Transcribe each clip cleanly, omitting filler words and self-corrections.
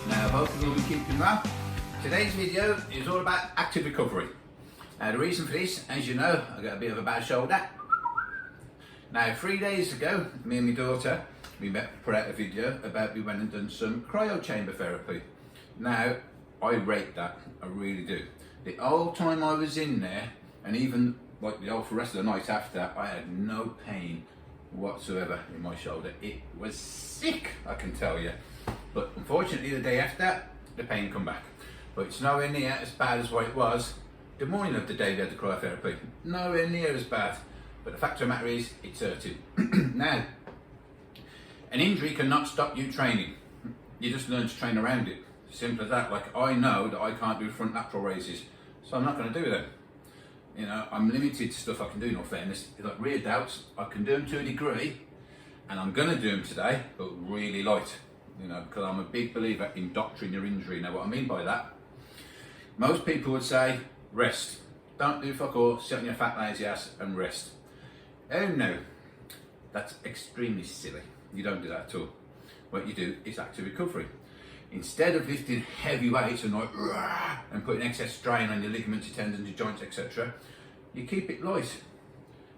Now, hopefully you'll be keeping well. Today's video is all about active recovery. Now, the reason for this, as you know, I got a bit of a bad shoulder. Now, 3 days ago, me and my daughter, we put out a video about we went and done some cryo chamber therapy. Now, I rate that, I really do. The whole time I was in there, and even like the whole rest of the night after, I had no pain whatsoever in my shoulder. It was sick, I can tell you. But unfortunately, the day after, the pain come back. But it's nowhere near as bad as what it was the morning of the day we had the cryotherapy. Nowhere near as bad. But the fact of the matter is, it's hurting. Now, an injury cannot stop you training. You just learn to train around it. Simple as that. Like, I know that I can't do front lateral raises, so I'm not going to do them. You know, I'm limited to stuff I can do, in all fairness. Like rear delts, I can do them to a degree, and I'm going to do them today, but really light. You know, because I'm a big believer in doctoring your injury. Now, what I mean by that, most people would say, rest. Don't do fuck all, sit on your fat lazy ass and rest. Oh no, that's extremely silly. You don't do that at all. What you do is active recovery. Instead of lifting heavy weights and like and putting excess strain on your ligaments, your tendons, your joints, etc., you keep it light.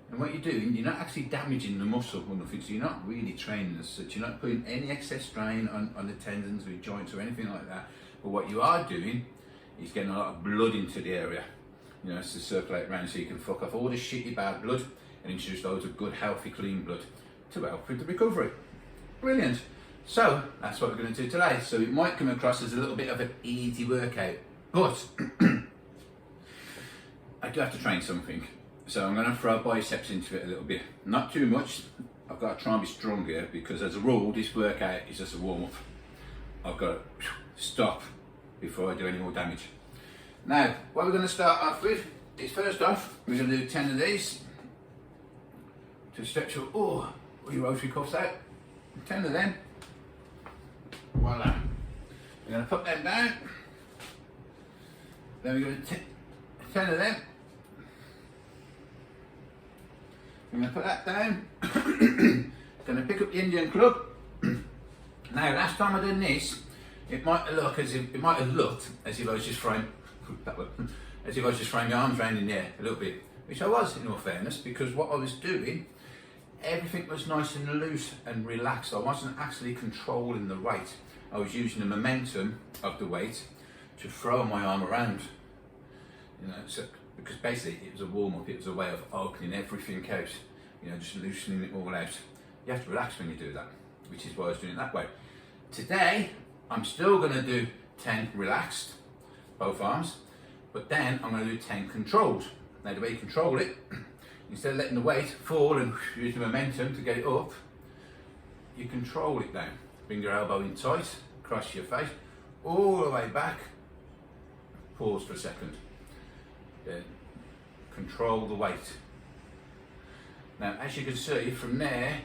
And what you're doing, you're not actually damaging the muscle or nothing, so you're not really training as such. You're not putting any excess strain on the tendons or your joints or anything like that. But what you are doing is getting a lot of blood into the area, you know, to circulate around, so you can fuck off all the shitty bad blood and introduce loads of good, healthy, clean blood to help with the recovery. Brilliant. So that's what we're going to do today. So it might come across as a little bit of an easy workout, but I do have to train something. So I'm going to throw biceps into it a little bit. Not too much. I've got to try and be strong here, because as a rule, this workout is just a warm-up. I've got to stop before I do any more damage. Now, what we're going to start off with is, first off, we're going to do 10 of these to stretch your, all your rotary cuffs out. 10 of them. Voila. We're going to put them down. Then we're going to 10 of them. We're going to put that down. Going to pick up the Indian club. Now, last time I done this, it might have looked as if I was just throwing my arms around in the air a little bit, which I was, in all fairness, because what I was doing, everything was nice and loose and relaxed. I wasn't actually controlling the weight. I was using the momentum of the weight to throw my arm around. You know, so because basically it was a warm-up, it was a way of opening everything out, you know, just loosening it all out. You have to relax when you do that, which is why I was doing it that way. Today, I'm still going to do 10 relaxed, both arms, but then I'm going to do 10 controlled. Now, the way you control it, instead of letting the weight fall and use the momentum to get it up, you control it down. Bring your elbow in tight, cross your face, all the way back, pause for a second. Then control the weight. Now, as you can see from there,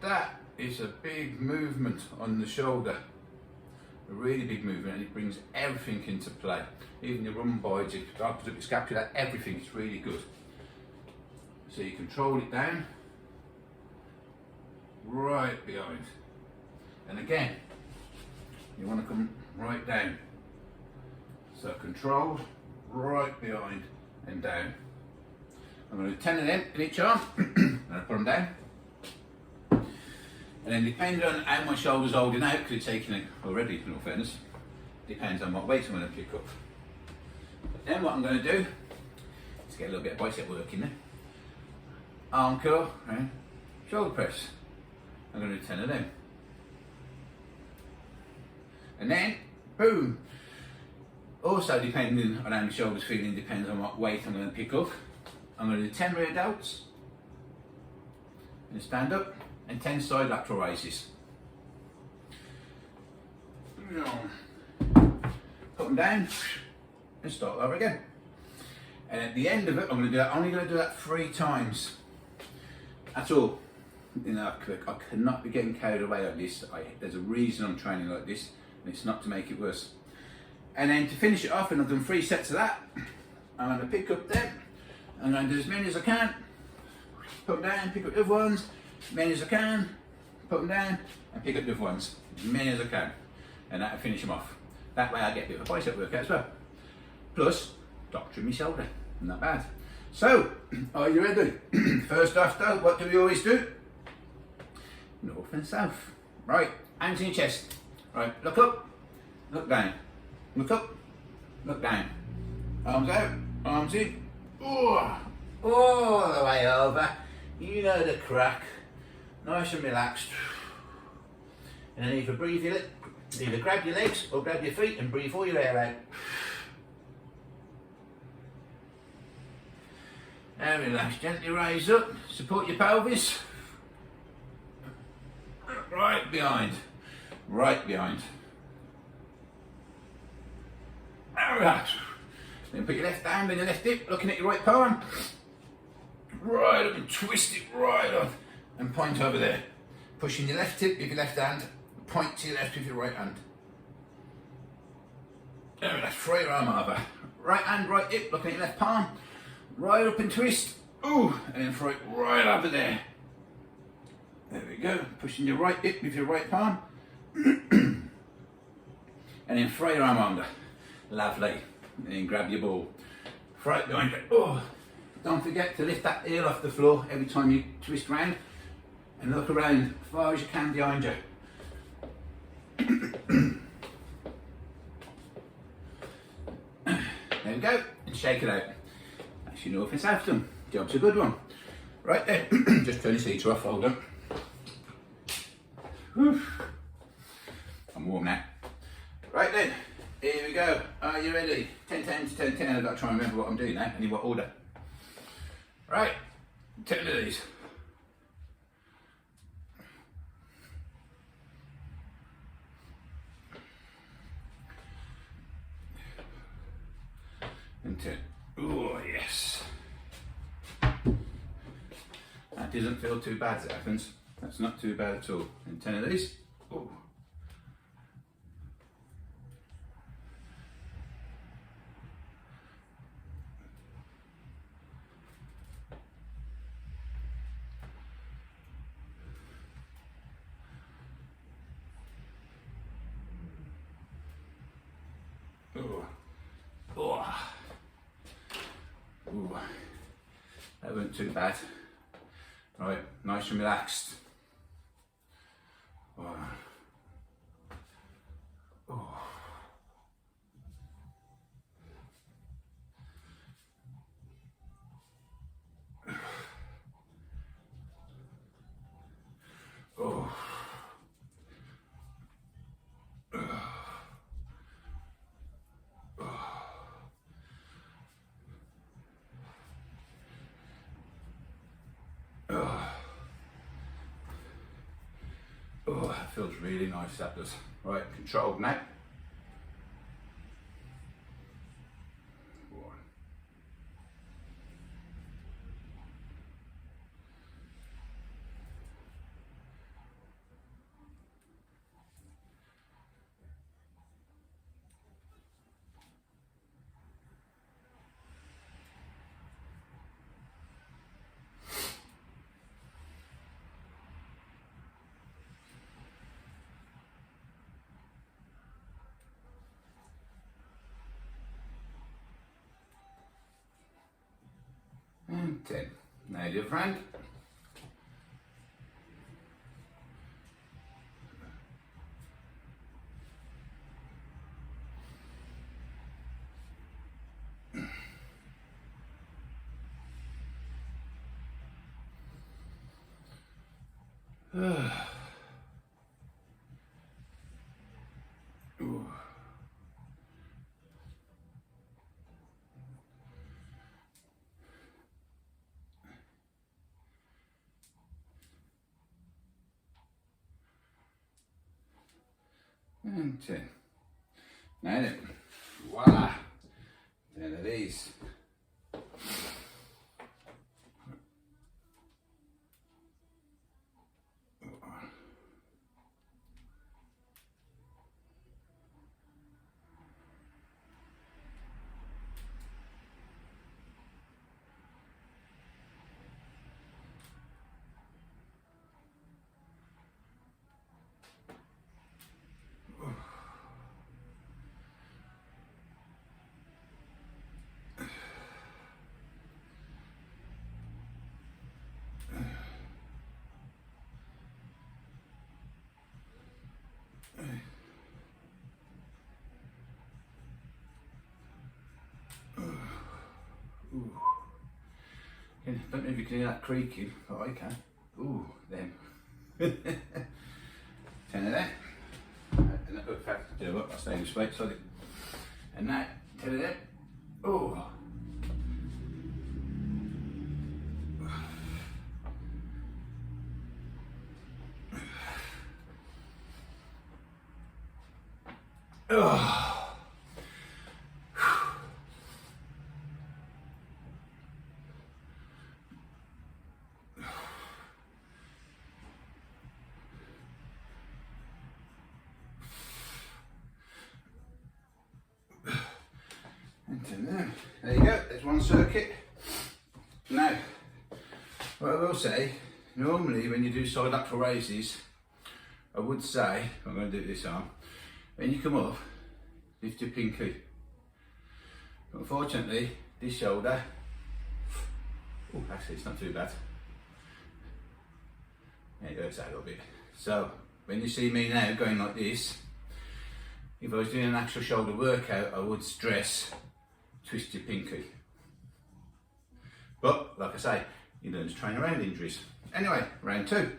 that is a big movement on the shoulder. A really big movement, and it brings everything into play. Even your rhomboids, your opposite your scapula, everything is really good. So you control it down, right behind. And again, you want to come right down. So controlled, right behind and down. I'm going to do 10 of them in each arm, and I put them down. And then depending on how my shoulder's holding out, because it's taking it already, in all fairness, depends on what weight I'm going to pick up. But then what I'm going to do is get a little bit of bicep work in there. Arm curl, right? Shoulder press. I'm going to do 10 of them. And then, boom. Also, depending on how my shoulder's feeling, depends on what weight I'm going to pick up. I'm going to do 10 rear delts, and stand up, and 10 side lateral raises. Put them down, and start over again. And at the end of it, I'm going to do that. I'm only going to do that 3 times. That's all. You know, I cannot be getting carried away on this. There's a reason I'm training like this, and it's not to make it worse. And then to finish it off, and I've done 3 sets of that, I'm going to pick up them. I'm going to do as many as I can. Put them down, pick up the other ones, as many as I can. Put them down, and pick up the other ones, as many as I can. and that'll finish them off. That way I get a bit of a bicep workout as well. Plus, doctoring my shoulder, not bad. So, are you ready? First off though, what do we always do? North and south. Right, hands in your chest. Right, look up, look down. Look up, look down. Arms out, arms in. Oh, all the way over. You know the crack. Nice and relaxed. And then either grab your legs or grab your feet and breathe all your air out. And relax, gently raise up, support your pelvis. Right behind, right behind. And relax. Then put your left hand in your left hip, looking at your right palm. Right up and twist it right up and point over there. Pushing your left hip with your left hand, point to your left with your right hand. There, let's throw your arm over. Right hand, right hip, looking at your left palm. Right up and twist. Ooh, and then throw it right over there. There we go. Pushing your right hip with your right palm. And then throw your arm under. Lovely. And then grab your ball. Throw it behind it. Oh. Don't forget to lift that heel off the floor every time you twist round. And look around as far as you can behind you. There we go. And shake it out. That's your north and south done. Job's a good one. Right there. Just turn your seater off, hold on. Whew. I'm warm now. Right then, here we go. Are you ready? 10, 10 to 10, 10. I've got to try and remember what I'm doing now and in what order. Right, 10 of these. And 10. Oh, yes. That doesn't feel too bad as it happens. That's not too bad at all. And 10 of these. Oh. Oh. Oh. Ooh. That wasn't too bad. Right, nice and relaxed. Oh. Oh. Oh. Oh, that feels really nice, that does. Right, controlled now. And 10. Now, dear friend. Ooh. And 10. Now then, voila, 10 of these. Ooh. I don't know if you can hear that creaking, but I can. Ooh, them. 10 of that. And that, in fact, you know what, I'll stay in this plate, sorry. And that, 10 of that. Ooh. Oh. There you go, there's one circuit. Now, what I will say, normally when you do side lateral raises, I would say, I'm going to do it this arm, when you come up, lift your pinky. But unfortunately, this shoulder, oh, actually it's not too bad. It hurts out a little bit. So, when you see me now going like this, if I was doing an actual shoulder workout, I would stress twist your pinky. But, like I say, you learn to train around injuries. Anyway, round 2.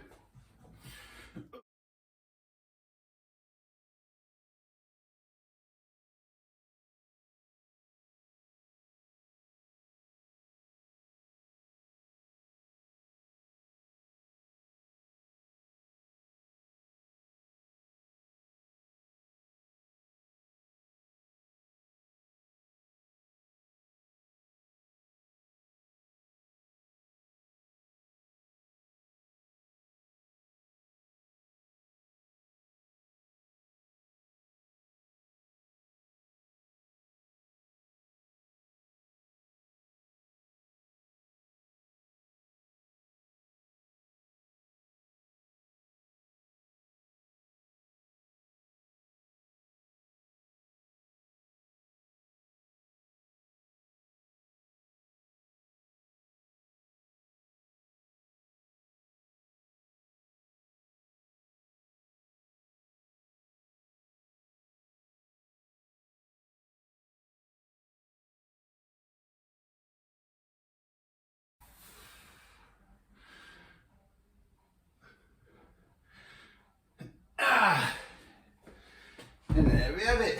And there we have it.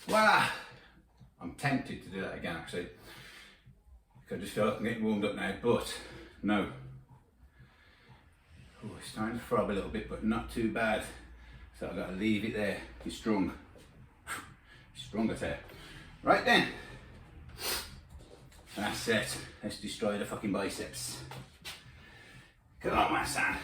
Voila! I'm tempted to do that again actually. I just feel like I'm getting warmed up now, but no. Oh, it's starting to throb a little bit, but not too bad. So I've got to leave it there. It's strong. Strong as hell. Right then. That's it. Let's destroy the fucking biceps. Come on, my son.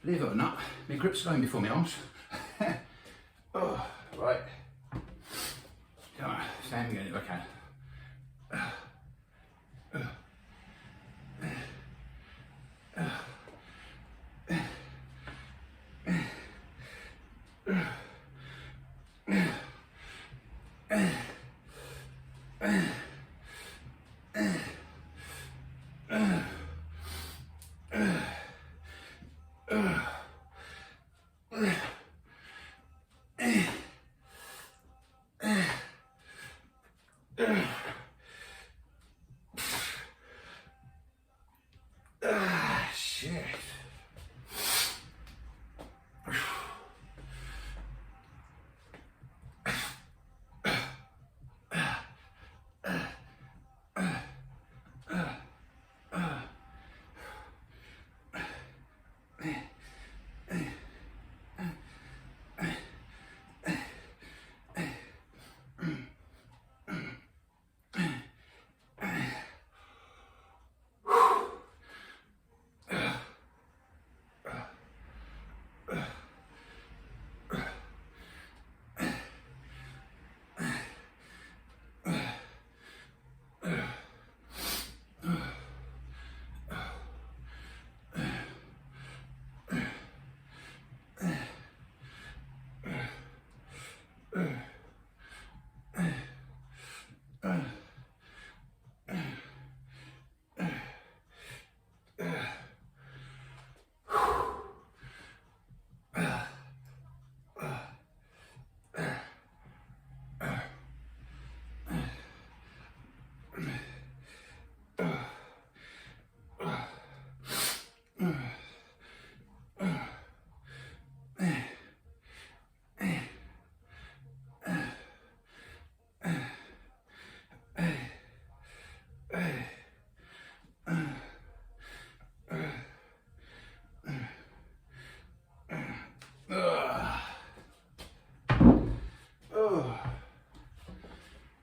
Believe it or not, my grip's going before my arms. Oh, right. Come on, same again if I can. Shit.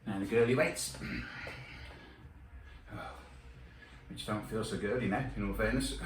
Now the girly weights, which don't feel so girly now, in all fairness.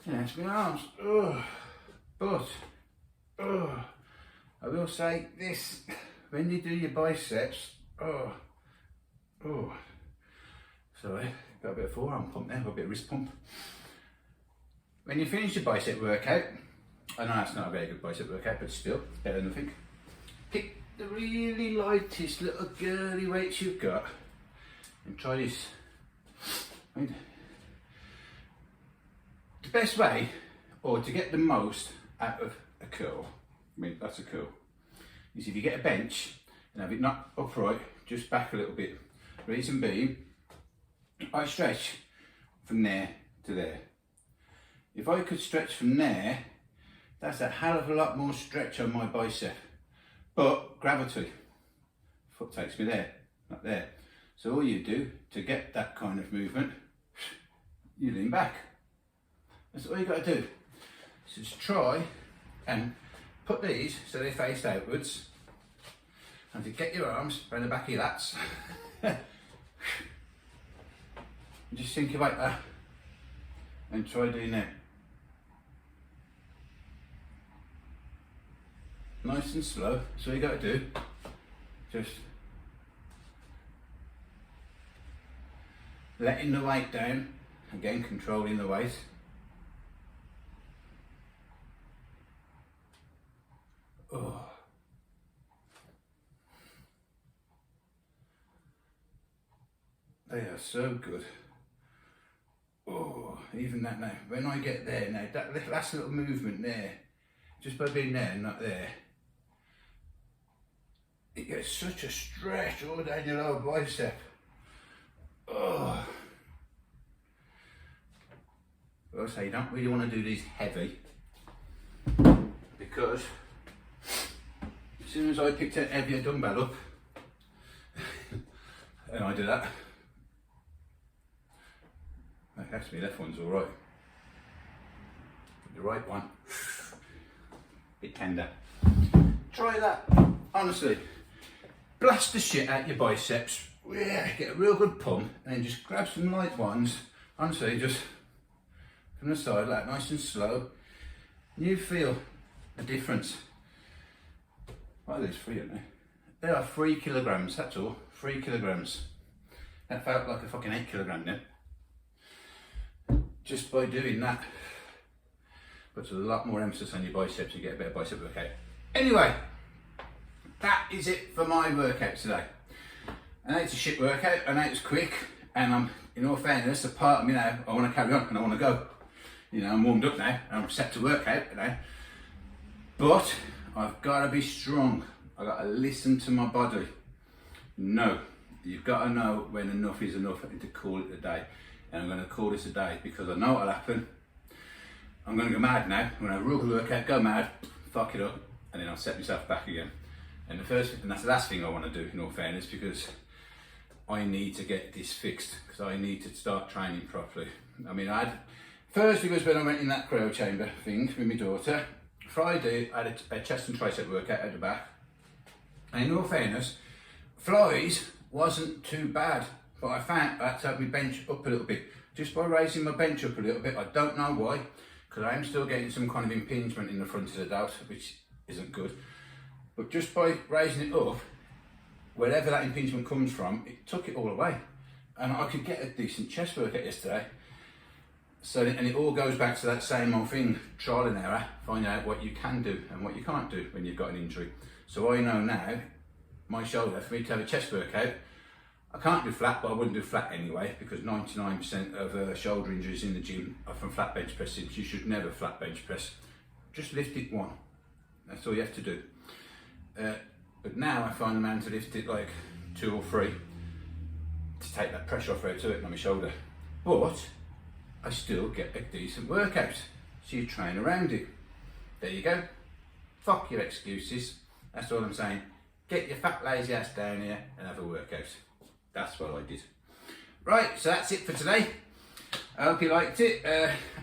Yeah, it's my arms. But I will say this, when you do your biceps, sorry, got a bit of forearm pump there, got a bit of wrist pump. When you finish your bicep workout, I know it's not a very good bicep workout, but still, better than nothing. Pick the really lightest little girly weights you've got and try this. I mean, the best way, or to get the most out of a curl, I mean that's a curl, is if you get a bench and have it not upright, just back a little bit. Reason being, I stretch from there to there. If I could stretch from there, that's a hell of a lot more stretch on my bicep. But gravity, foot takes me there, not there. So all you do to get that kind of movement, you lean back. That's all you got to do. So just try and put these so they face outwards, and to get your arms around the back of your lats. Just think about that and try doing that. Nice and slow. So you got to do, just letting the weight down, again controlling the weight. Oh. They are so good. Oh, even that now, when I get there now, that last little movement there, just by being there and not there, it gets such a stretch all down your lower bicep. Oh. Well, I say you don't really want to do these heavy, because as soon as I picked a heavier dumbbell up, and I do that, actually left one's alright, the right one, bit tender. Try that, honestly. Blast the shit out your biceps, yeah, get a real good pump, and then just grab some light ones, honestly, just from the side, like nice and slow. You feel the difference. What are these for you now? They are 3 kilograms, that's all, 3 kilograms. That felt like a fucking 8 kilogram now. Just by doing that, puts a lot more emphasis on your biceps, you get a better bicep workout. Anyway, that is it for my workout today. I know it's a shit workout, I know it's quick, and I'm, in all fairness, a part of me now, I want to carry on and I want to go. You know, I'm warmed up now, and I'm set to work out now. But I've got to be strong. I've got to listen to my body. No, you've got to know when enough is enough and to call it a day. And I'm going to call this a day because I know what'll happen. I'm going to go mad now. I'm going to have a real good workout, go mad, fuck it up, and then I'll set myself back again. And that's the last thing I want to do, in all fairness, because I need to get this fixed, because I need to start training properly. I mean, Thursday was when I went in that cryo chamber thing with my daughter. Friday I had a chest and tricep workout at the back. And in all fairness, flies wasn't too bad, but I found I had to have my bench up a little bit. Just by raising my bench up a little bit, I don't know why, because I am still getting some kind of impingement in the front of the delt, which isn't good. But just by raising it up, wherever that impingement comes from, it took it all away. And I could get a decent chest workout yesterday. So, and it all goes back to that same old thing, trial and error, find out what you can do and what you can't do when you've got an injury. So I know now, my shoulder, for me to have a chest workout, I can't do flat, but I wouldn't do flat anyway, because 99% of shoulder injuries in the gym are from flat bench pressing. You should never flat bench press. Just lift it one. That's all you have to do. But now I find a man to lift it like 2 or 3 to take that pressure off right to it on my shoulder. But I still get a decent workout. So you train around it. There you go. Fuck your excuses. That's all I'm saying. Get your fat lazy ass down here and have a workout. That's what I did. Right, so that's it for today. I hope you liked it.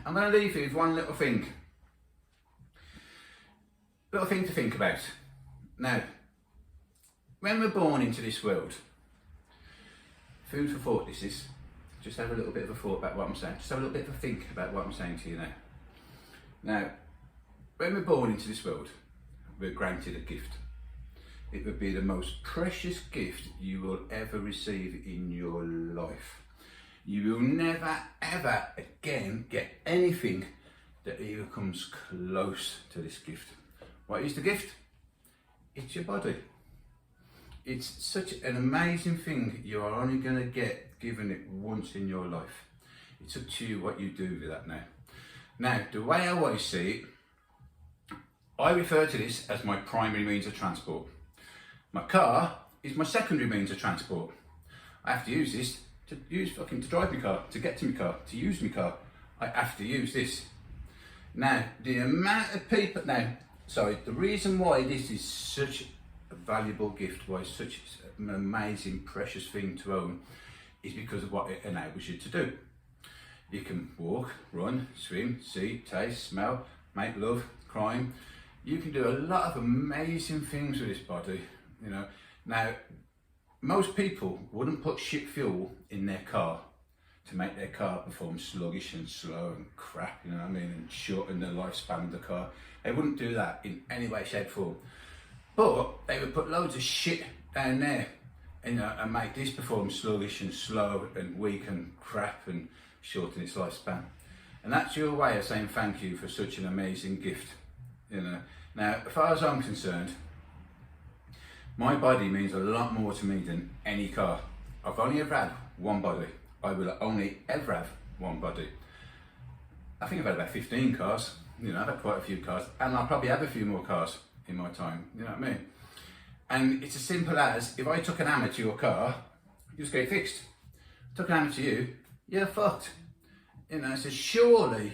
I'm going to leave you with one little thing. Little thing to think about. Now, when we're born into this world, food for thought this is. Just have a little bit of a thought about what I'm saying. Just have a little bit of a think about what I'm saying to you now. Now, when we're born into this world, we're granted a gift. It would be the most precious gift you will ever receive in your life. You will never, ever again get anything that even comes close to this gift. What is the gift? It's your body. It's such an amazing thing. You are only going to get given it once in your life. It's up to you what you do with that now. Now, the way I always see it, I refer to this as my primary means of transport. My car is my secondary means of transport. I have to use this to drive my car, to get to my car, to use my car. I have to use this. Now, the amount of people, the reason why this is such a valuable gift, why it's such an amazing, precious thing to own, is because of what it enables you to do. You can walk, run, swim, see, taste, smell, make love, crime. You can do a lot of amazing things with this body, you know. Now, most people wouldn't put shit fuel in their car to make their car perform sluggish and slow and crap, you know what I mean, and shorten the lifespan of the car. They wouldn't do that in any way, shape, form. But they would put loads of shit down there, you know, and make this perform sluggish and slow and weak and crap and shorten its lifespan. And that's your way of saying thank you for such an amazing gift, you know. Now, as far as I'm concerned, my body means a lot more to me than any car. I've only ever had one body. I will only ever have one body. I think I've had about 15 cars, you know, I've had quite a few cars, and I'll probably have a few more cars in my time, you know what I mean? And it's as simple as, if I took an hammer to your car, you just get it fixed. Took an hammer to you, you're fucked. You know, so surely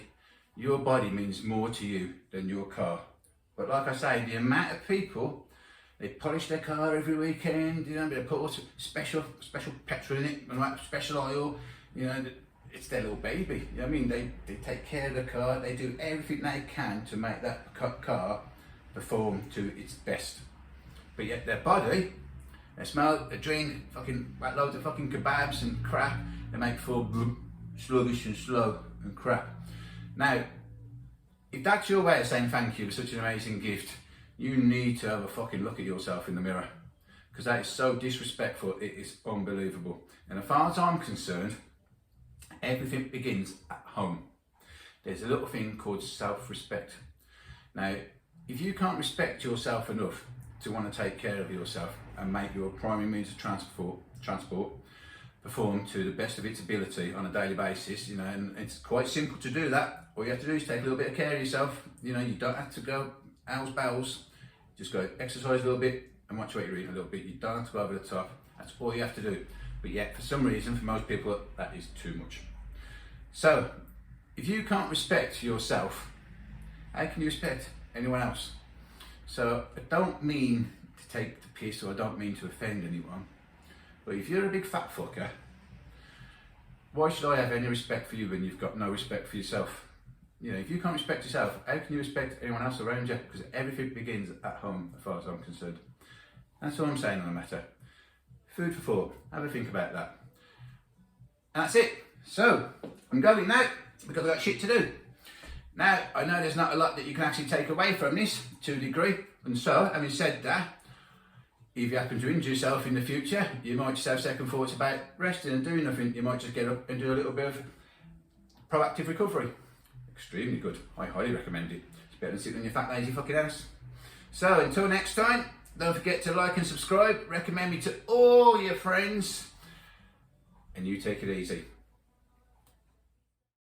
your body means more to you than your car. But like I say, the amount of people, they polish their car every weekend, you know, they put all special petrol in it, and special oil, you know, it's their little baby. You know what I mean? They take care of the car, they do everything they can to make that car perform to its best. But yet their body, they smell, they drink fucking loads of fucking kebabs and crap, they make feel sluggish and slow and crap. Now, if that's your way of saying thank you for such an amazing gift, you need to have a fucking look at yourself in the mirror, because that is so disrespectful, it is unbelievable. And as far as I'm concerned, everything begins at home. There's a little thing called self-respect. Now, if you can't respect yourself enough to want to take care of yourself and make your primary means of transport perform to the best of its ability on a daily basis, you know, and it's quite simple to do that. All you have to do is take a little bit of care of yourself. You know, you don't have to go owls bells, just go exercise a little bit and watch what you're eating a little bit. You don't have to go over the top. That's all you have to do. But yet, for some reason, for most people, that is too much. So, if you can't respect yourself, how can you respect anyone else? So, I don't mean to take the piss, or I don't mean to offend anyone, but if you're a big fat fucker, why should I have any respect for you when you've got no respect for yourself? You know, if you can't respect yourself, how can you respect anyone else around you? Because everything begins at home, as far as I'm concerned. That's all I'm saying on the matter. Food for thought. Have a think about that. And that's it. So, I'm going now, because I've got shit to do. Now, I know there's not a lot that you can actually take away from this, to a degree. And so, having said that, if you happen to injure yourself in the future, you might just have second thoughts about resting and doing nothing. You might just get up and do a little bit of proactive recovery. Extremely good. I highly recommend it. It's better than sitting in your fat lazy fucking house. So until next time, don't forget to like and subscribe. Recommend me to all your friends. And you take it easy.